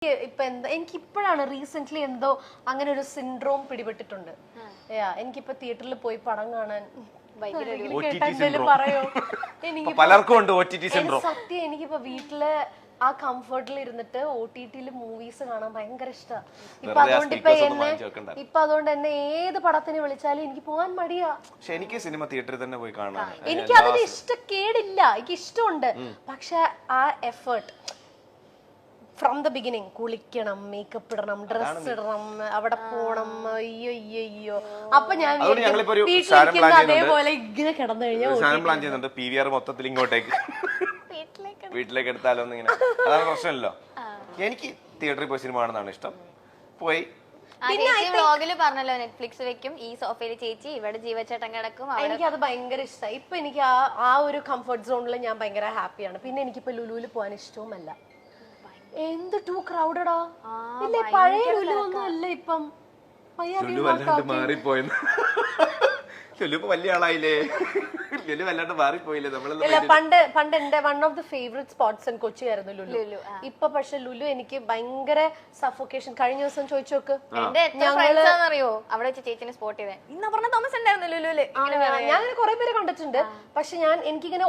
ഇപ്പൊ എന്താ എനിക്ക് ഇപ്പോഴാണ് റീസെന്റ് എന്തോ അങ്ങനെ ഒരു സിൻഡ്രോം പിടിപെട്ടിട്ടുണ്ട്. എനിക്കിപ്പോ തിയേറ്ററിൽ പോയി പടം കാണാൻ പറയോ എനിക്ക് പലർക്കും ഉണ്ട് സത്യം. എനിക്കിപ്പോ വീട്ടില് ആ കംഫർട്ടിൽ ഇരുന്നിട്ട് OTT മൂവീസ് കാണാൻ ഭയങ്കര ഇഷ്ടമാണ്. ഇപ്പൊ അതുകൊണ്ട് എന്നെ ഏത് പടത്തിന് വിളിച്ചാലും എനിക്ക് പോകാൻ മടിയാ. പക്ഷെ എനിക്ക് സിനിമ തിയേറ്ററിൽ തന്നെ പോയി കാണാൻ എനിക്ക് അതിന് ഇഷ്ടക്കേടില്ല, എനിക്ക് ഇഷ്ടമുണ്ട്. പക്ഷെ ആ എഫേർട്ട് ഫ്രം ദ ബിഗിനിങ്, കുളിക്കണം, മേക്കപ്പ് ഇടണം, ഡ്രസ് ഇടണം, അവിടെ പോണം, അയ്യോ. അപ്പൊ ഞാൻ അതേപോലെ ഇങ്ങനെ കിടന്നു കഴിഞ്ഞാൽ പ്ലാൻ ചെയ്യുന്നുണ്ട് PVR മൊത്തത്തിൽ ഇങ്ങോട്ടേക്ക് വീട്ടിലേക്ക് എടുത്താലോ എന്നിങ്ങനെ. അതാണ് പ്രശ്നമല്ലോ. എനിക്ക് തിയേറ്ററിൽ പോയി സിനിമ കാണുന്നതാണ് ഇഷ്ടം. പോയി വ്ലോഗില് പറഞ്ഞല്ലോ നെറ്റ്ഫ്ലിക്സ് വെക്കും, ഈ സോഫയിൽ ചേച്ചി, ഇവിടെ ജീവച്ചേട്ടൻ കിടക്കും. എനിക്ക് അത് ഭയങ്കര ഇഷ്ടമായി. ഇപ്പൊ എനിക്ക് ആ ഒരു കംഫർട്ട് സോണിൽ ഞാൻ ഭയങ്കര ഹാപ്പിയാണ്. പിന്നെ എനിക്കിപ്പോ ലുലുവിൽ പോകാൻ ഇഷ്ടവുമല്ല. എന്ത് ടൂ ക്രൗഡഡാ. ഇല്ലേ പഴയ ലുലു ഒന്നും അല്ല ഇപ്പം. മാറിപ്പോയെന്ന് വലിയ ആളായില്ലേ, വല്ലാണ്ട് മാറിപ്പോയില്ലേ നമ്മള്. പണ്ട് എന്റെ one of the favourite spots in Kochi ആയിരുന്നു ലുലു. ഇപ്പൊ പക്ഷെ ലുലു എനിക്ക് ഭയങ്കര സഫോക്കേഷൻ. കഴിഞ്ഞ ദിവസം ചോദിച്ചു നോക്ക്, അറിയോ അവിടെ ചേച്ചിനെ സ്പോട്ട് ചെയ്തേ ഇന്ന് പറഞ്ഞ തോമസ് ഉണ്ടായിരുന്നു ലുലുല്. ഞാൻ കുറെ പേര് കണ്ടിട്ടുണ്ട്. പക്ഷെ എനിക്കിങ്ങനെ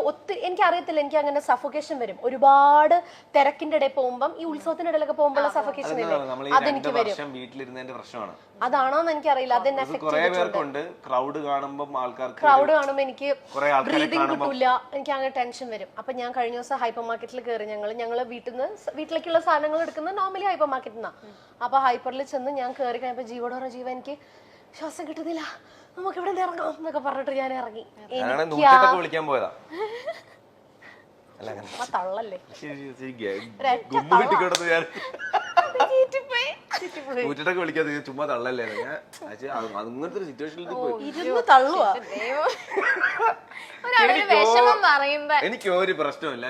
എനിക്ക് അറിയത്തില്ല, എനിക്ക് അങ്ങനെ സഫോക്കേഷൻ വരും. ഒരുപാട് തിരക്കിന്റെ ഇടയിൽ പോകുമ്പം, ഈ ഉത്സവത്തിന്റെ ഇടയിലൊക്കെ പോകുമ്പോൾ സഫോക്കേഷൻ ഇല്ലേ, അതെനിക്ക് വരും. അതാണോന്ന് എനിക്കറിയില്ല. അതെന്നെ ക്രൗഡ് കാണുമ്പോ എനിക്ക് ബ്രീതിങ് കിട്ടൂല, എനിക്ക് അങ്ങനെ ടെൻഷൻ വരും. അപ്പൊ ഞാൻ കഴിഞ്ഞ ദിവസം ഹൈപ്പർ മാർക്കറ്റിൽ കയറി. ഞങ്ങള് വീട്ടിലേക്കുള്ള സാധനങ്ങൾ എടുക്കുന്നത് നോർമലി ഹൈപ്പർ മാർക്കറ്റിൽ നിന്നാ. അപ്പൊ ഹൈപ്പറിൽ ചെന്ന് ഞാൻ കയറി കഴിഞ്ഞപ്പോ ജീവ എനിക്ക് ശ്വാസം കിട്ടുന്നില്ല, നമുക്ക് ഇവിടെ ഇറങ്ങാം എന്നൊക്കെ പറഞ്ഞിട്ട് ഞാൻ ഇറങ്ങി. വിളിക്കാൻ പോയതാ തള്ളല്ലേ വിളിക്കാതെ ചുമ്മാ തള്ളല്ലേ. അങ്ങനത്തെ ഒരു സിറ്റുവേഷനിൽ എനിക്ക് ഒരു പ്രശ്നമില്ല.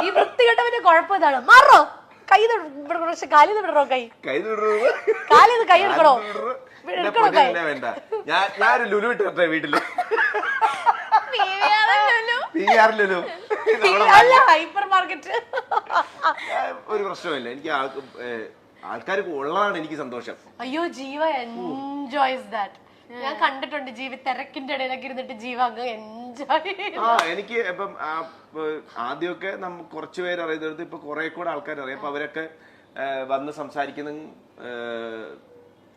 ഈ വൃത്തികെട്ടവന്റെ കുഴപ്പം ഇതാണ്. മാറോ കൈ കാലിന്ന് വിടറോ, കാലിന്ന് കൈ എടുക്കണോ, വേണ്ട. ഞാനൊരു ലുലു ഇട്ടെ വീട്ടില്, ഹൈപ്പർ മാർക്കറ്റ്. ഒരു പ്രശ്നമില്ല. എനിക്ക് ആൾക്കാർ ഉള്ളതാണ് എനിക്ക് സന്തോഷം. അയ്യോ ജീവ എൻജോയ്സ് ദാറ്റ്. ഞാൻ കണ്ടിട്ടുണ്ട് ജീവ തിരക്കിന്റെ ഇടയിലൊക്കെ ഇരുന്നിട്ട് ജീവ അങ്ങ് എൻജോയ്. എനിക്ക് ഇപ്പം ആദ്യമൊക്കെ കുറച്ചു പേര് അറിയുന്നത്, ഇപ്പൊ കുറെ കൂടെ ആൾക്കാർ അറിയാം. അപ്പൊ അവരൊക്കെ വന്ന് സംസാരിക്കുന്ന,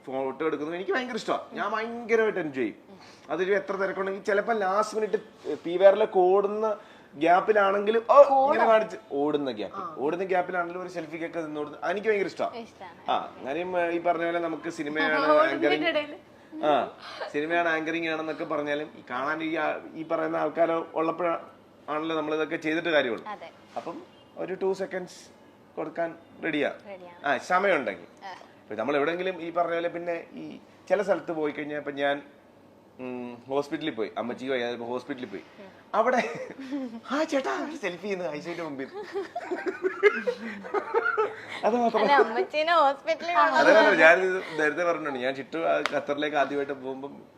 ഫോട്ടോ എടുക്കുന്നത് എനിക്ക് ഭയങ്കര ഇഷ്ടമാണ്. ഞാൻ ഭയങ്കരമായിട്ട് എൻജോയ് ചെയ്യും. അതിൽ എത്ര തിരക്കുണ്ടെങ്കിൽ ചിലപ്പോ ലാസ്റ്റ് മിനിറ്റ് PVRലൊക്കെ ഓടുന്ന ഗ്യാപ്പിലാണെങ്കിലും ഇങ്ങനെ കാണിച്ച് ഓടുന്ന ഗ്യാപ്പിലാണെങ്കിലും ഒരു സെൽഫിക്കൊക്കെ നിന്നോടുന്നത് എനിക്ക് ഭയങ്കര ഇഷ്ടമാണ്. കാര്യം ഈ പറഞ്ഞ പോലെ നമുക്ക് സിനിമയാണ് ആങ്കറിങ് ആണെന്നൊക്കെ പറഞ്ഞാലും കാണാൻ ഈ പറയുന്ന ആൾക്കാർ ഉള്ളപ്പോഴാണല്ലോ നമ്മൾ ഇതൊക്കെ ചെയ്തിട്ട് കാര്യമുള്ളൂ. അപ്പം ഒരു 2 seconds കൊടുക്കാൻ റെഡിയാ, സമയമുണ്ടെങ്കിൽ. നമ്മൾ എവിടെയെങ്കിലും ഈ പറഞ്ഞ പോലെ, പിന്നെ ഈ ചില സ്ഥലത്ത് പോയി കഴിഞ്ഞാൽ, ഇപ്പൊ ഞാൻ ഹോസ്പിറ്റലിൽ പോയി, അമ്മച്ചിക്ക് വയ്യാതെ ഹോസ്പിറ്റലിൽ പോയി, അവിടെ ചേട്ടാ സെൽഫി ചെയ്യുന്നു ഐസിയുടെ മുമ്പിൽ. അത് മാത്രം. ഞാൻ നേരത്തെ പറഞ്ഞിട്ടുണ്ട്, ഞാൻ ചുറ്റു ഖത്തറിലേക്ക് ആദ്യമായിട്ട്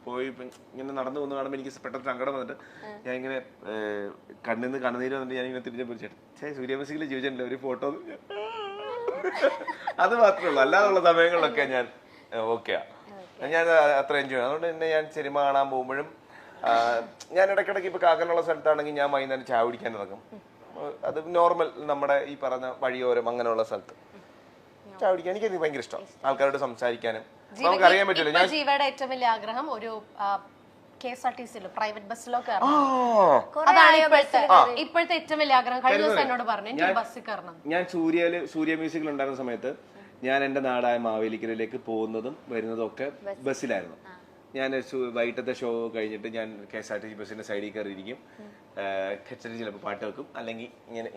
പോയി ഇങ്ങനെ നടന്നു പോകുന്ന കാണുമ്പോൾ എനിക്ക് പെട്ടെന്ന് സങ്കടം വന്നിട്ട് ഞാൻ ഇങ്ങനെ കണ്ണിന്ന് കണ്ണുനീര് വന്നിട്ട് ഞാൻ ഇങ്ങനെ തിരിഞ്ഞ ചേട്ടാ സൂര്യമസിയിൽ ജീവിച്ചിട്ടില്ല, ഒരു ഫോട്ടോ. അത് മാത്രമേ ഉള്ളൂ. അല്ലാതുള്ള സമയങ്ങളിലൊക്കെ ഞാൻ ഓക്കെയാ, ഞാൻ അത്ര എൻജോയ്. അതുകൊണ്ട് തന്നെ ഞാൻ സിനിമ കാണാൻ പോകുമ്പോഴും ഞാൻ ഇടയ്ക്കിടയ്ക്ക് ഇപ്പൊ കാക്കനുള്ള സ്ഥലത്താണെങ്കിൽ ഞാൻ വൈകുന്നേരം ചായ കുടിക്കാൻ ഇറങ്ങും. അത് നോർമൽ നമ്മുടെ ഈ പറഞ്ഞ വഴിയോരം അങ്ങനെയുള്ള സ്ഥലത്ത് ചായ കുടിക്കാൻ എനിക്ക് ഭയങ്കര ഇഷ്ടം. ആൾക്കാരോട് സംസാരിക്കാനും നമുക്ക് അറിയാൻ പറ്റില്ല. ഞാൻ ജീവയുടെ ഏറ്റവും വലിയ ആഗ്രഹം ഒരു KSRTC പ്രൈവറ്റ് ബസ്സിലോ കയറണം. അതാണ് ഇപ്പോഴത്തെ ഏറ്റവും വലിയ ആഗ്രഹം. കഴിഞ്ഞ ദിവസം എന്നോട് പറഞ്ഞു എനിക്ക് ബസ്സിൽ കയറണം. ഞാൻ സൂര്യ മ്യൂസിക്കിൽ ഉണ്ടായിരുന്ന സമയത്ത് ഞാൻ എന്റെ നാടായ മാവേലിക്കരയിലേക്ക് പോകുന്നതും വരുന്നതും ഒക്കെ ബസ്സിലായിരുന്നു. ഞാൻ വൈകിട്ടത്തെ ഷോ കഴിഞ്ഞിട്ട് ഞാൻ KSRTC ബസ്സിന്റെ സൈഡിൽ കയറിയിരിക്കും. ചിലപ്പോൾ പാട്ട് വെക്കും, അല്ലെങ്കിൽ ഇങ്ങനെ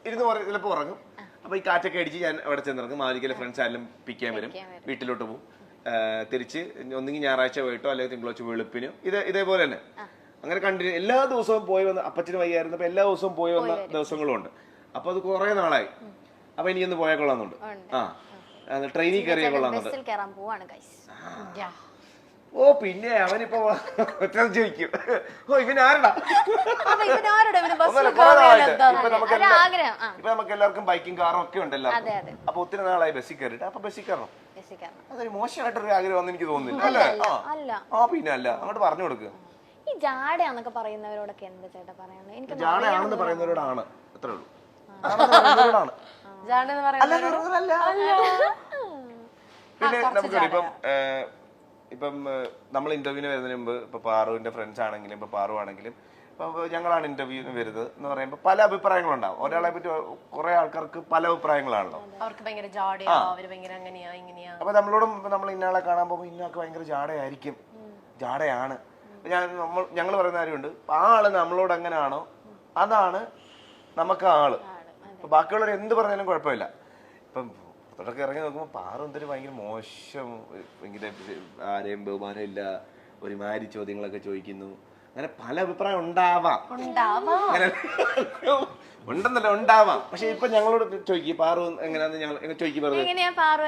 ഇരുന്ന് ചിലപ്പോൾ ഉറങ്ങും. അപ്പൊ ഈ കാറ്റൊക്കെ അടിച്ച് ഞാൻ അവിടെ ചെന്നിറങ്ങും. മാവേലിക്കര ഫ്രണ്ട്സ് ആരെങ്കിലും പിക്ക് ചെയ്യാൻ വരും, വീട്ടിലോട്ട് പോകും. തിരിച്ച് ഒന്നെങ്കിൽ ഞായറാഴ്ച പോയിട്ടോ അല്ലെങ്കിൽ തിങ്കളാഴ്ച വെളുപ്പിനോ ഇതേപോലെ തന്നെ അങ്ങനെ കണ്ടിന്യൂ എല്ലാ ദിവസവും പോയി വന്ന്. അപ്പച്ചന് വയ്യായിരുന്നപ്പോ എല്ലാ ദിവസവും പോയി വന്ന ദിവസങ്ങളും ഉണ്ട്. അപ്പൊ അത് കുറെ നാളായി. അപ്പൊ എനിക്കൊന്ന് പോയാൽ കൊള്ളാന്നുണ്ട്. ട്രെയിനിൽ കയറിയാൽ കൊള്ളാന്നുണ്ട്. ഓ പിന്നെ അവനിപ്പോ ചോദിക്കും ഓ ഇവനാരടാ. അപ്പൊ ഇവനാരുടെ ഇവന് ബസ്സിൽ ഒന്നുമല്ല, കുറെ നാളായിട്ട്. കയറിയാൽ ഇപ്പൊ നമുക്ക് ഒരു ആഗ്രഹം. ഇപ്പൊ നമുക്ക് എല്ലാവർക്കും ബൈക്കും കാറും ഒക്കെ ഉണ്ടല്ലോ. അതെ അതെ അപ്പൊ ഒത്തിരി നാളായി ബസ്സിൽ കയറിയിട്ട് അപ്പൊ ബസ്സിൽ കയറണം. രസിക്കാം. അതൊരു മോശമായിട്ടൊരു ആഗ്രഹം എനിക്ക് തോന്നുന്നില്ല അല്ലേ? അല്ല പിന്നെ അല്ല അങ്ങോട്ട് പറഞ്ഞു കൊടുക്കുക. ഈ ജാടയാന്നൊക്കെ പറയുന്നവരോടൊക്കെ എന്താ ചേട്ടാ പറയാനുള്ളത്? എനിക്ക് ജാടയാണെന്ന് പറയുന്നവരോടാണ് അത്രേ ഉള്ളൂ. ആണെന്ന് പറയുന്നവരോടാണ്. ജാണെന്ന് പറയുന്നത് അല്ല. പിന്നെ നമുക്ക് ഇപ്പം നമ്മൾ ഇന്റർവ്യൂവിന് വരുന്നതിന് മുമ്പ് ഇപ്പൊ പാറുവിന്റെ ഫ്രണ്ട്സ് ആണെങ്കിലും ഇപ്പൊ പാറു ആണെങ്കിലും ഇപ്പൊ ഞങ്ങളാണ് ഇന്റർവ്യൂവിന് വരുന്നത് എന്ന് പറയുമ്പോൾ പല അഭിപ്രായങ്ങളുണ്ടാവും. ഒരാളെ പറ്റി കുറെ ആൾക്കാർക്ക് പല അഭിപ്രായങ്ങളാണല്ലോ. അവർക്ക് ഭയങ്കര ജാടയാ, അവര് ഭയങ്കര അങ്ങനെയാ ഇങ്ങനെയാ. അപ്പൊ നമ്മളോടും നമ്മൾ ഇന്നയാളെ കാണാൻ പോകുമ്പോൾ ഇന്നയാൾക്ക് ഭയങ്കര ജാടയായിരിക്കും, ജാടയാണ്. ഞങ്ങൾ പറയുന്ന കാര്യമുണ്ട്, ആ ആള് നമ്മളോട് എങ്ങനെയാണോ അതാണ് നമുക്ക് ആള്. ഇപ്പൊ ബാക്കിയുള്ളവർ എന്ത് പറഞ്ഞാലും കുഴപ്പമില്ല. ഇപ്പം പുറത്തൊക്കെ ഇറങ്ങി നോക്കുമ്പോൾ പാറു എന്തൊരു ഭയങ്കര മോശം, ഭയങ്കര ആരെയും ബഹുമാനം ഇല്ല, ഒരുമാതിരി ചോദ്യങ്ങളൊക്കെ ചോദിക്കുന്നു. അങ്ങനെ പല അഭിപ്രായം ഉണ്ടാവാം, അങ്ങനെ ഉണ്ടെന്നല്ല ഉണ്ടാവാം. പക്ഷെ ഇപ്പൊ ഞങ്ങളോട് ചോദിക്കും പാറു എങ്ങനെയാന്ന് ഞങ്ങൾ ചോദിക്കും. എങ്ങനെയാ പാറു